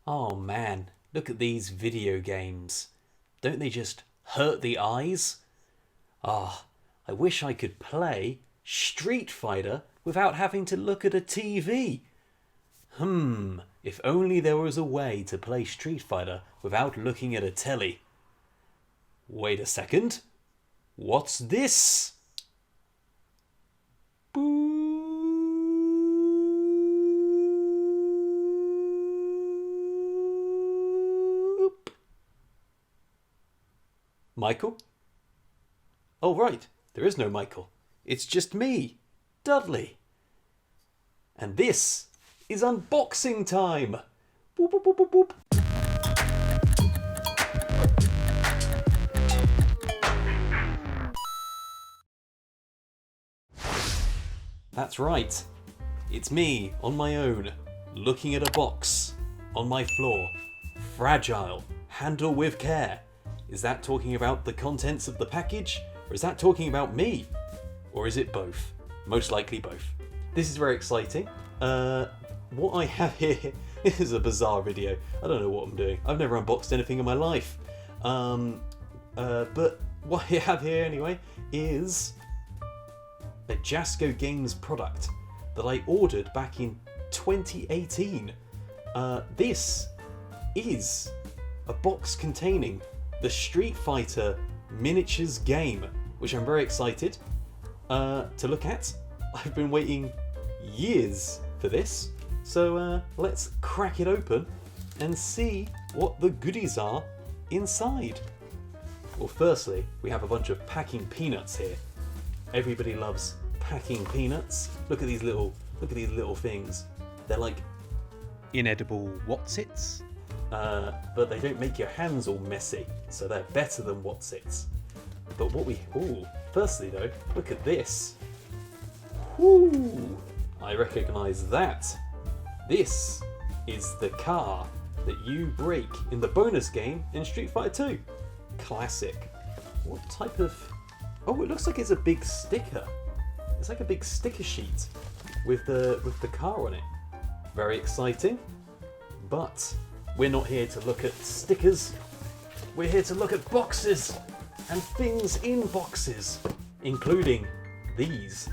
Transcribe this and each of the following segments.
Oh man, look at these video games. Don't they just hurt the eyes? Ah, I wish I could play Street Fighter without having to look at a TV. If only there was a way to play Street Fighter without looking at a telly. Wait a second. What's this? Boop. Michael? Oh right, there is no Michael. It's just me, Dudley. And this is unboxing time. Boop, boop, boop, boop, boop. That's right. It's me on my own, looking at a box on my floor. Fragile, handle with care. Is that talking about the contents of the package? Or is that talking about me? Or is it both? Most likely both. This is very exciting. What I have here is a bizarre video. I don't know what I'm doing. I've never unboxed anything in my life. But what I have here anyway is a Jasco Games product that I ordered back in 2018. This is a box containing the Street Fighter miniatures game, which I'm very excited to look at. I've been waiting years for this, so let's crack it open and see what the goodies are inside. Well, firstly, we have a bunch of packing peanuts here. Everybody loves packing peanuts. Look at these little things. They're like inedible whatsits, but they don't make your hands all messy, so they're better than whatsits. But firstly though, look at this. Whoo! I recognise that. This is the car that you break in the bonus game in Street Fighter 2. Classic. What type of... Oh, it looks like it's a big sticker. It's like a big sticker sheet with the car on it. Very exciting. But we're not here to look at stickers. We're here to look at boxes and things in boxes, including these.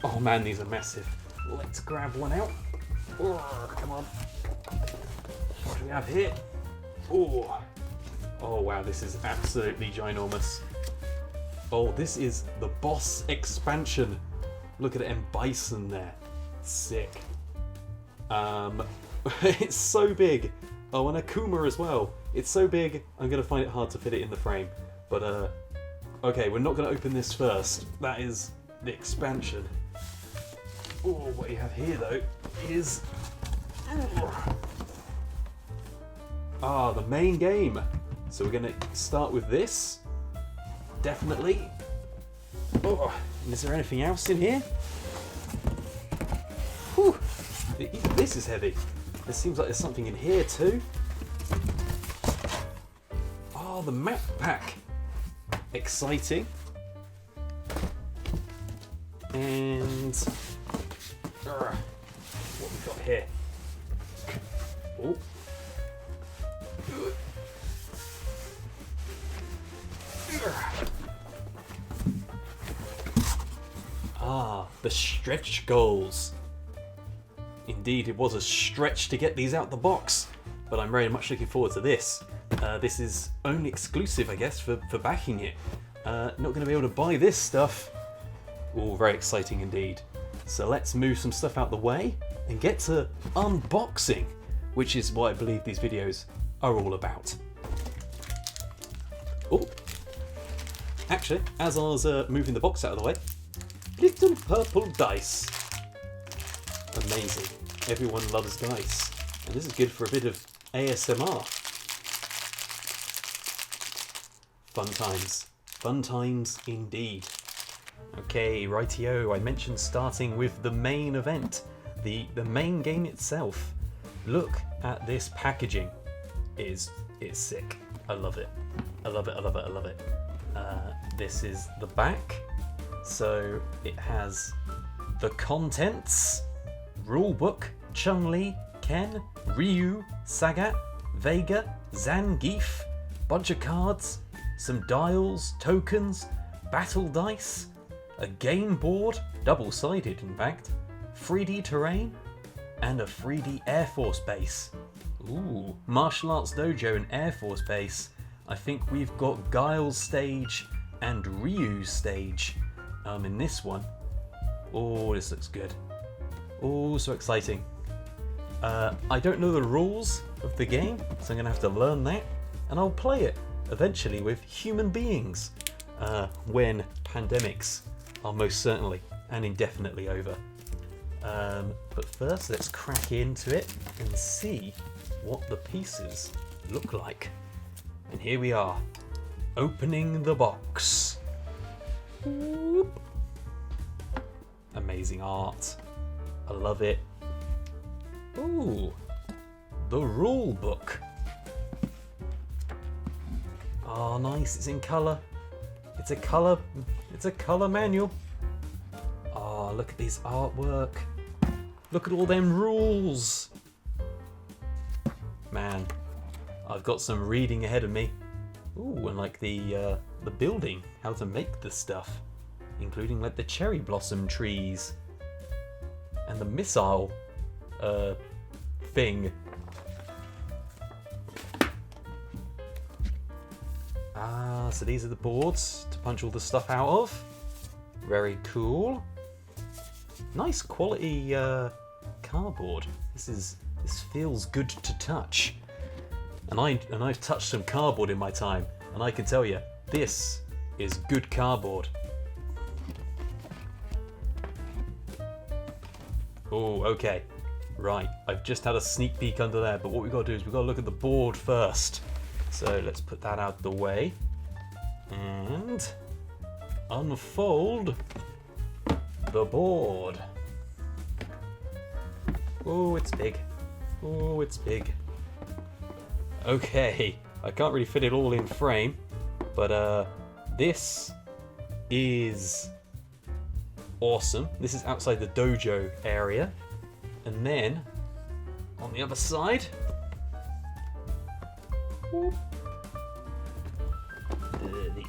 Oh man, these are massive. Let's grab one out. Oh, come on. What do we have here? Oh wow, this is absolutely ginormous. Oh, this is the boss expansion. Look at M. Bison there. Sick. It's so big. Oh, and Akuma as well. It's so big, I'm going to find it hard to fit it in the frame. But, okay, we're not going to open this first. That is the expansion. Oh, what you have here, though, is... the main game. So we're going to start with this. Definitely. Oh, and is there anything else in here? Whew. Even this is heavy. There seems like there's something in here too. Oh, the map pack. Exciting. And what we got here? Oh. The stretch goals. Indeed, it was a stretch to get these out the box, but I'm very much looking forward to this. This is only exclusive, I guess, for backing it. Not going to be able to buy this stuff. Oh, very exciting indeed. So let's move some stuff out the way and get to unboxing, which is what I believe these videos are all about. Oh, actually, as I was moving the box out of the way, little purple dice. Amazing. Everyone loves dice. And this is good for a bit of ASMR. Fun times. Fun times indeed. Okay, rightio. I mentioned starting with the main event. The main game itself. Look at this packaging. It's sick. I love it. I love it, I love it, I love it. This is the back. So it has the contents, rulebook, Chun-Li, Ken, Ryu, Sagat, Vega, Zangief, bunch of cards, some dials, tokens, battle dice, a game board, double-sided in fact, 3D terrain, and a 3D Air Force base. Ooh, martial arts dojo and Air Force base. I think we've got Guile's stage and Ryu's stage in this one. Oh, this looks good. Oh, so exciting. I don't know the rules of the game, so I'm going to have to learn that, and I'll play it eventually with human beings when pandemics are most certainly and indefinitely over. But first, let's crack into it and see what the pieces look like. And here we are, opening the box. Whoop. Amazing art. I love it. Ooh, the rule book. Oh, nice. It's in colour. It's a colour manual. Oh, look at these artwork. Look at all them rules. Man, I've got some reading ahead of me. Ooh, and like the building, how to make this stuff, including like the cherry blossom trees and the missile thing. Ah, so these are the boards to punch all the stuff out of. Very cool. Nice quality cardboard. This feels good to touch. And I've touched some cardboard in my time, and I can tell you, this is good cardboard. Oh, okay. Right, I've just had a sneak peek under there, but what we've got to do is we've got to look at the board first. So let's put that out the way. And unfold the board. Oh, it's big. Oh, it's big. Okay, I can't really fit it all in frame, but this is awesome. This is outside the dojo area. And then, on the other side, the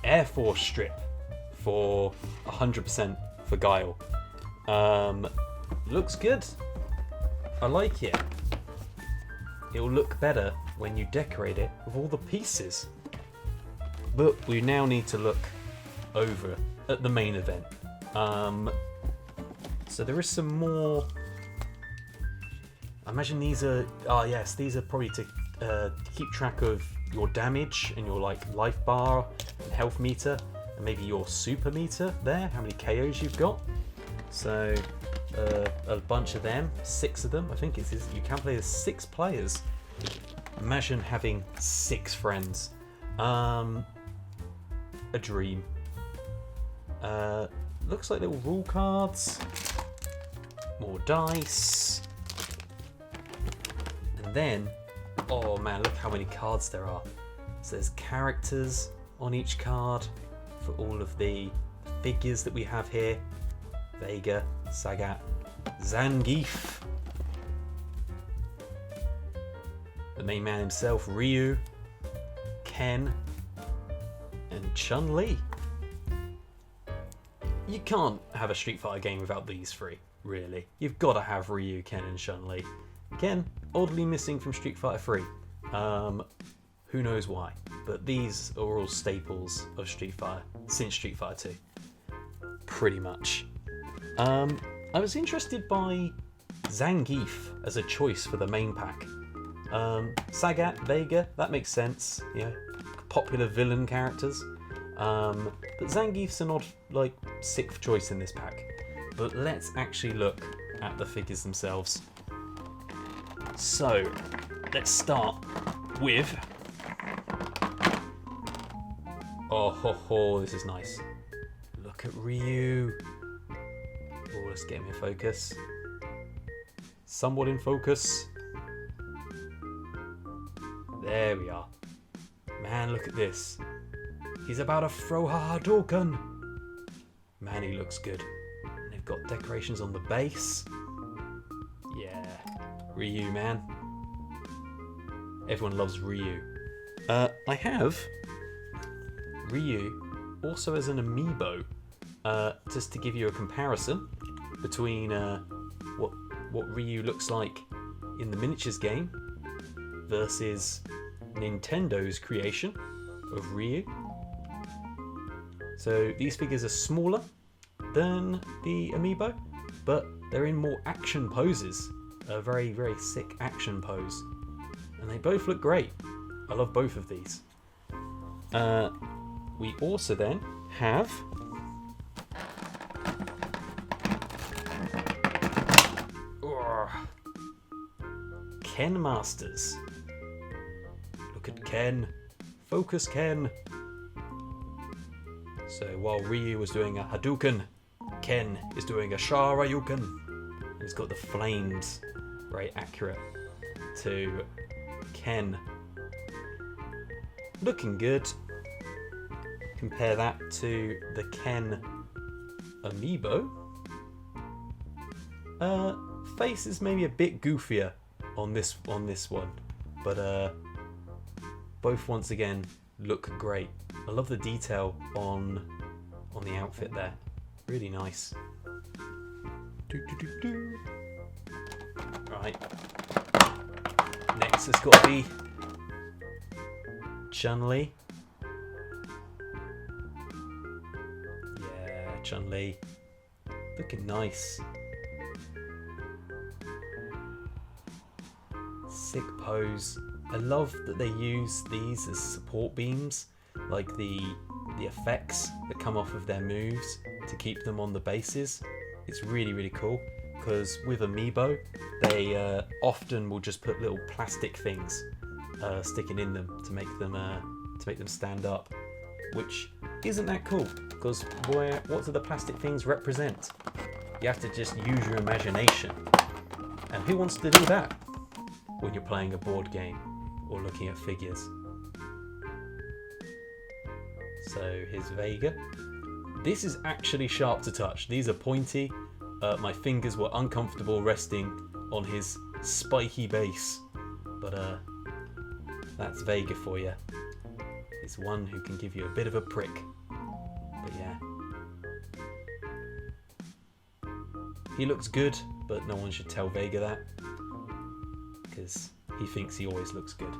Air Force strip for 100% for Guile. Looks good. I like it. It'll look better when you decorate it with all the pieces. But we now need to look over at the main event. So there is some more. I imagine these are. Oh yes, these are probably to keep track of your damage and your like life bar and health meter, and maybe your super meter there. How many KOs you've got? So a bunch of them, 6 of them. I think it is. You can play as 6 players. Imagine having 6 friends. A dream. Looks like little rule cards. More dice. And then, oh man, look how many cards there are. So there's characters on each card for all of the figures that we have here. Vega, Sagat, Zangief. The main man himself, Ryu, Ken, and Chun-Li. You can't have a Street Fighter game without these 3, really. You've got to have Ryu, Ken, and Chun-Li. Ken, oddly missing from Street Fighter 3. Who knows why? But these are all staples of Street Fighter since Street Fighter 2. Pretty much. I was interested by Zangief as a choice for the main pack. Sagat, Vega, that makes sense. Yeah, popular villain characters. But Zangief's an odd, like, 6th choice in this pack. But let's actually look at the figures themselves. So, let's start with. Oh ho ho, this is nice. Look at Ryu. Oh, let's get him in focus. Somewhat in focus. There we are. Man, look at this. He's about to throw a Hadouken. Man, he looks good. And they've got decorations on the base. Yeah, Ryu, man. Everyone loves Ryu. I have Ryu also as an amiibo, just to give you a comparison between what Ryu looks like in the miniatures game versus Nintendo's creation of Ryu. So these figures are smaller than the amiibo, but they're in more action poses, a very, very sick action pose, and they both look great. I love both of these. We also then have Ken Masters. Look at Ken. Focus, Ken. So while Ryu was doing a Hadouken, Ken is doing a Shoryuken. And he's got the flames, very accurate to Ken. Looking good. Compare that to the Ken amiibo. Face is maybe a bit goofier on this one, but both once again look great. I love the detail on the outfit there. Really nice. Right. Next it's got to be Chun-Li. Yeah, Chun-Li. Looking nice. Sick pose. I love that they use these as support beams, like the effects that come off of their moves to keep them on the bases. It's really, really cool, because with amiibo they often will just put little plastic things sticking in them to make them stand up, which isn't that cool, because what do the plastic things represent? You have to just use your imagination, and who wants to do that when you're playing a board game or looking at figures? So here's Vega. This is actually sharp to touch. These are pointy. My fingers were uncomfortable resting on his spiky base, but that's Vega for you. He's one who can give you a bit of a prick, but yeah. He looks good, but no one should tell Vega that, because he thinks he always looks good.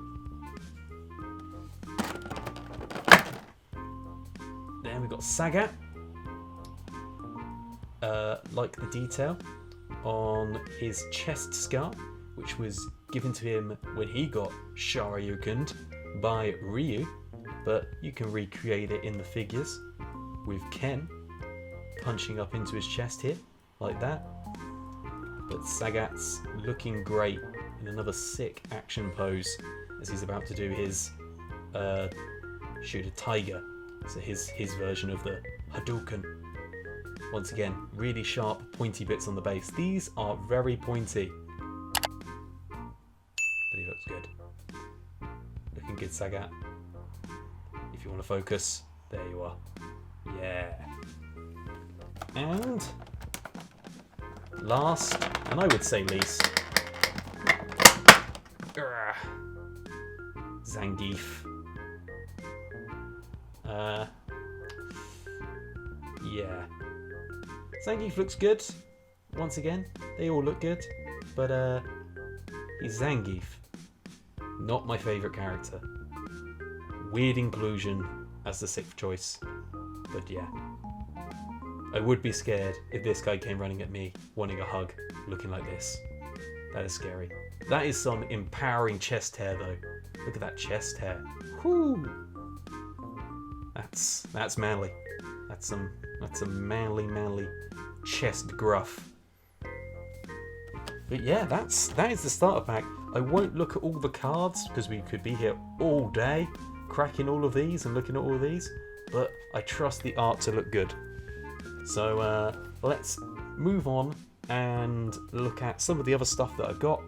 Then we've got Sagat. Like the detail on his chest scar, which was given to him when he got Shoryukened by Ryu, but you can recreate it in the figures with Ken punching up into his chest here, like that. But Sagat's looking great in another sick action pose as he's about to do his shoot a tiger, so his version of the Hadouken. Once again, really sharp, pointy bits on the base. These are very pointy, but he looks good. Looking good, Sagat. If you want to focus, there you are. Yeah. And last, and I would say least, Zangief. Yeah. Zangief looks good. Once again, they all look good, but he's Zangief. Not my favourite character. Weird inclusion as the 6th choice, but yeah. I would be scared if this guy came running at me, wanting a hug, looking like this. That is scary. That is some empowering chest hair, though. Look at that chest hair. Whoo! That's manly. That's some manly chest gruff. But yeah, that is the starter pack. I won't look at all the cards because we could be here all day cracking all of these and looking at all of these, but I trust the art to look good. So let's move on and look at some of the other stuff that I've got,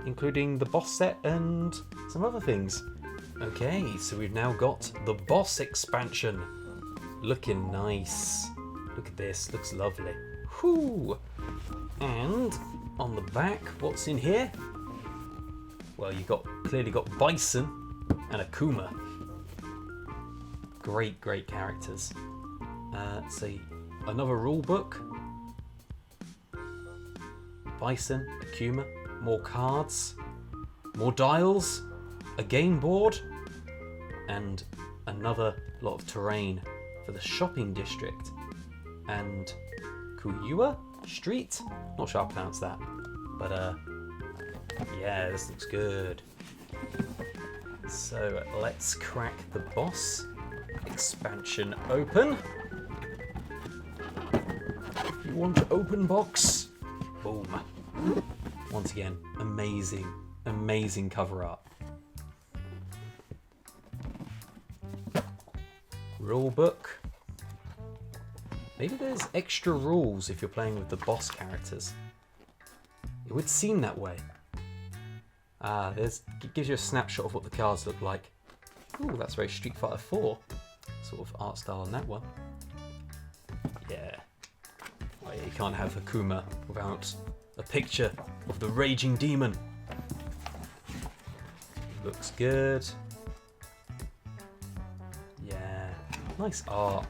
including the boss set and some other things. Okay, so we've now got the boss expansion. Looking nice. Look at this, looks lovely. Whoo! And on the back, what's in here? Well, you've clearly got Bison and Akuma. Great characters. See, another rule book. Bison, Akuma, more cards, more dials, a game board, and another lot of terrain for the shopping district. And Kuyua Street? Not sure how to pronounce that. But yeah, this looks good. So let's crack the boss expansion open. You want to open box? Boom. Once again, amazing cover art. Rule book. Maybe there's extra rules if you're playing with the boss characters. It would seem that way. It gives you a snapshot of what the cards look like. Ooh, that's very Street Fighter 4 sort of art style on that one. Yeah. Oh, yeah, you can't have Akuma without a picture of the raging demon. Looks good. Yeah, nice art.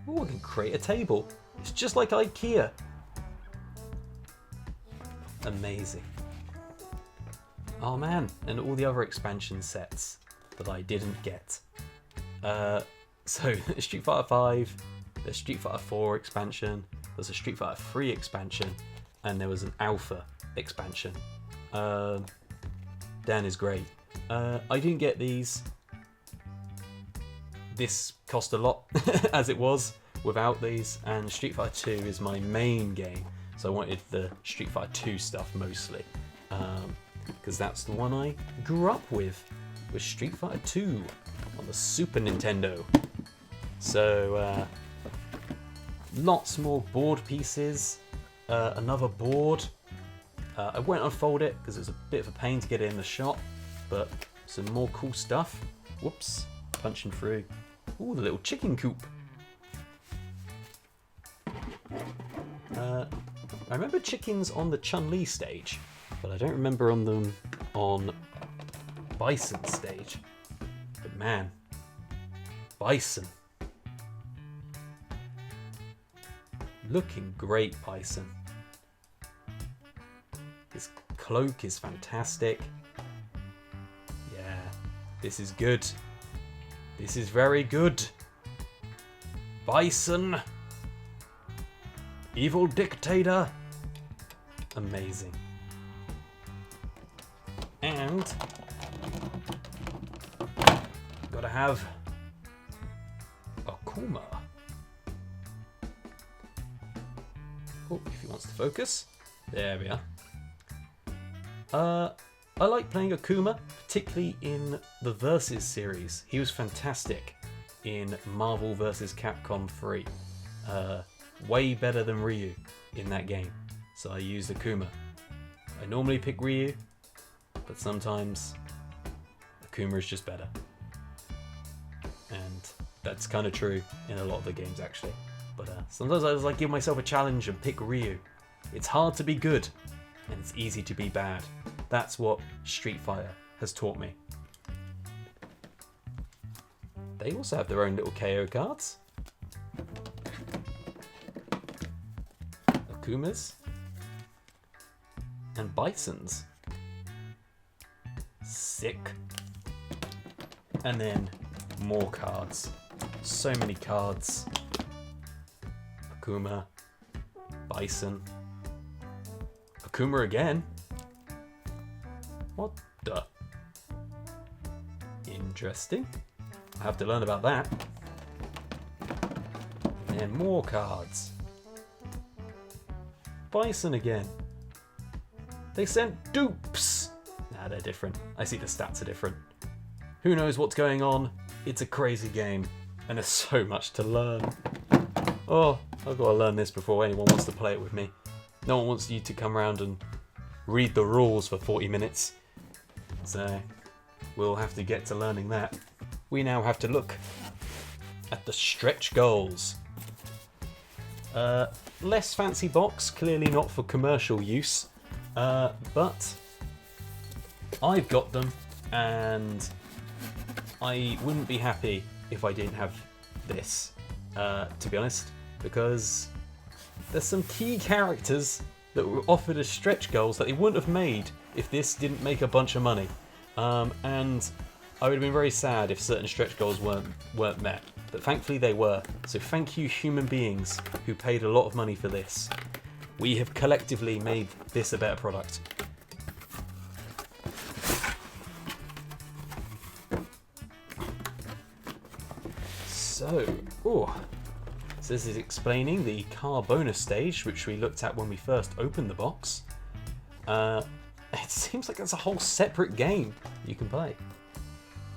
Oh, I can create a table. It's just like IKEA. Amazing. Oh man, and all the other expansion sets that I didn't get. So Street Fighter 5, there's Street Fighter 4 expansion, there's a Street Fighter 3 expansion, and there was an Alpha expansion. Dan is great. I didn't get these. This cost a lot as it was without these, and Street Fighter 2 is my main game, so I wanted the Street Fighter 2 stuff mostly, because that's the one I grew up with Street Fighter 2 on the Super Nintendo. So lots more board pieces, another board. I won't unfold it because it was a bit of a pain to get it in the shop, but some more cool stuff. Whoops, punching through. Ooh, the little chicken coop. I remember chickens on the Chun-Li stage, but I don't remember on them on Bison stage. But man, Bison. Looking great, Bison. His cloak is fantastic. Yeah, this is good. This is very good. Bison. Evil dictator. Amazing. And gotta have Akuma. Oh, if he wants to focus. There we are. I like playing Akuma, particularly in the Versus series. He was fantastic in Marvel vs. Capcom 3. Way better than Ryu in that game. So I used Akuma. I normally pick Ryu, but sometimes Akuma is just better. And that's kind of true in a lot of the games actually. But sometimes I just like give myself a challenge and pick Ryu. It's hard to be good, and it's easy to be bad. That's what Street Fighter has taught me. They also have their own little KO cards. Akumas. And Bisons. Sick. And then more cards. So many cards. Akuma. Bison. Akuma again. What the? Interesting. I have to learn about that. And more cards. Bison again. They sent dupes. Nah, they're different. I see the stats are different. Who knows what's going on? It's a crazy game, and there's so much to learn. Oh, I've got to learn this before anyone wants to play it with me. No one wants you to come around and read the rules for 40 minutes. So, we'll have to get to learning that. We now have to look at the stretch goals. Less fancy box, clearly not for commercial use, but I've got them, and I wouldn't be happy if I didn't have this, to be honest, because there's some key characters that were offered as stretch goals that they wouldn't have made if this didn't make a bunch of money, and I would have been very sad if certain stretch goals weren't met, but thankfully they were. So thank you, human beings who paid a lot of money for this. We have collectively made this a better product. So, this is explaining the car bonus stage, which we looked at when we first opened the box. It seems like that's a whole separate game you can play.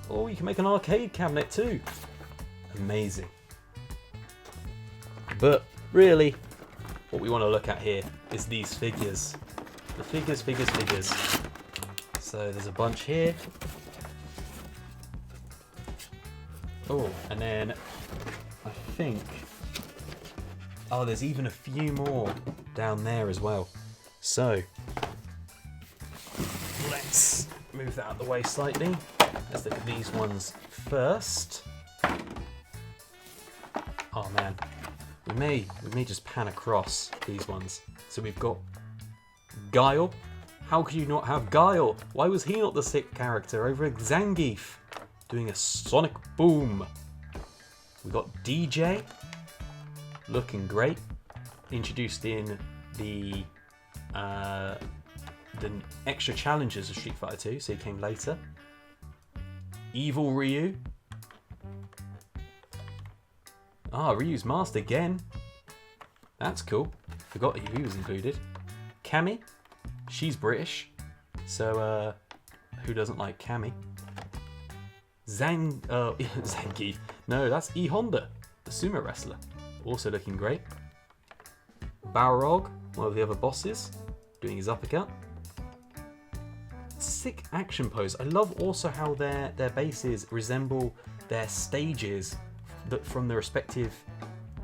Or you can make an arcade cabinet too. Amazing. But really, what we want to look at here is these figures. The figures. So there's a bunch here. Oh, and then I think... oh, there's even a few more down there as well. So, let's move that out of the way slightly. Let's look at these ones first. Oh man, we may just pan across these ones. So we've got Guile. How could you not have Guile? Why was he not the sick character over at Zangief doing a sonic boom? We got DJ, looking great. Introduced in the extra challenges of Street Fighter 2, so he came later. Evil Ryu. Ah, Ryu's masked again. That's cool. Forgot he was included. Cammy. She's British. So, who doesn't like Cammy? Zangief. No, that's E Honda, the sumo wrestler. Also looking great. Balrog, one of the other bosses, doing his uppercut. Sick action pose. I love also how their bases resemble their stages from the respective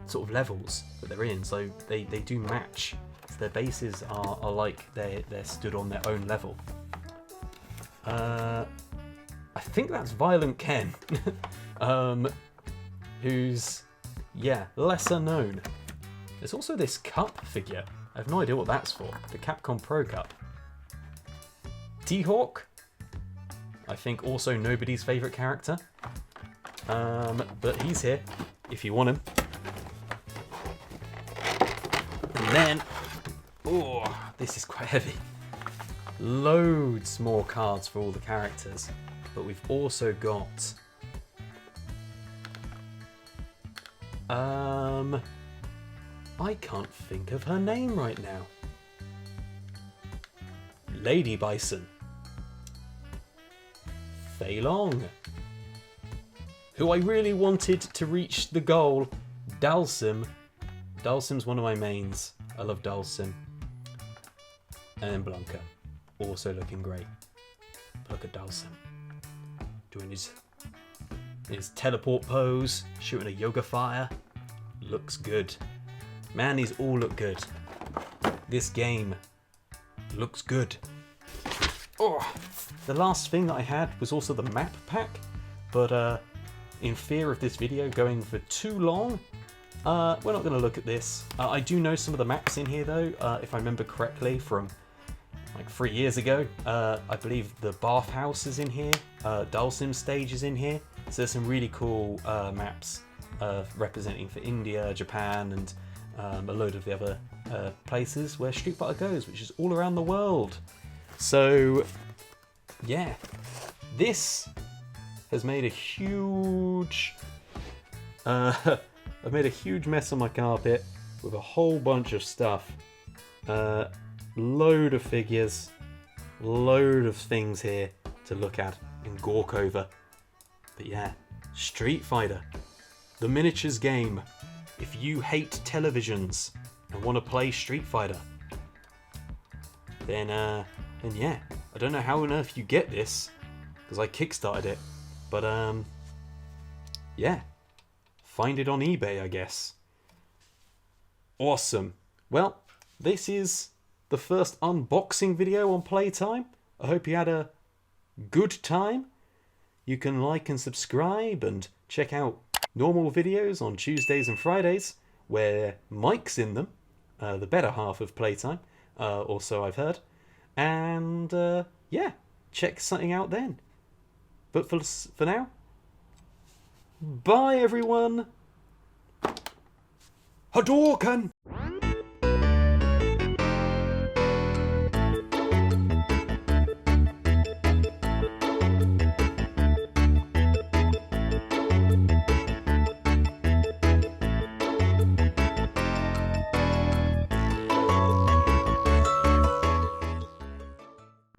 sort of levels that they're in. So they do match. So their bases are like they're stood on their own level. I think that's Violent Ken, who's lesser known. There's also this cup figure. I have no idea what that's for. The Capcom Pro Cup. T-Hawk, I think also nobody's favourite character. But he's here, if you want him. And then, this is quite heavy. Loads more cards for all the characters. But we've also got... I can't think of her name right now. Lady Bison. Fei Long. Who I really wanted to reach the goal. Dalsim. Dalsim's one of my mains. I love Dalsim. And then Blanca. Also looking great. Look at Dalsim. Doing his teleport pose. Shooting a yoga fire. Looks good. Man, these all look good. This game looks good. The last thing that I had was also the map pack, but in fear of this video going for too long, we're not going to look at this. I do know some of the maps in here though, if I remember correctly from like 3 years ago. I believe the bathhouse is in here, Dalsim stage is in here, so there's some really cool maps representing for India, Japan, and a load of the other places where Street Fighter goes, which is all around the world. So yeah, this has made a huge I've made a huge mess on my carpet with a whole bunch of stuff, load of figures, load of things here to look at and gawk over. But yeah, Street Fighter, the miniatures game. If you hate televisions and want to play Street Fighter, then yeah, I don't know how on earth you get this, because I kickstarted it, but yeah, find it on eBay, I guess. Awesome. Well, this is the first unboxing video on Playtime. I hope you had a good time. You can like and subscribe and check out normal videos on Tuesdays and Fridays where Mike's in them, the better half of Playtime, or so I've heard. And yeah, check something out then. But for now, bye everyone. Hadouken!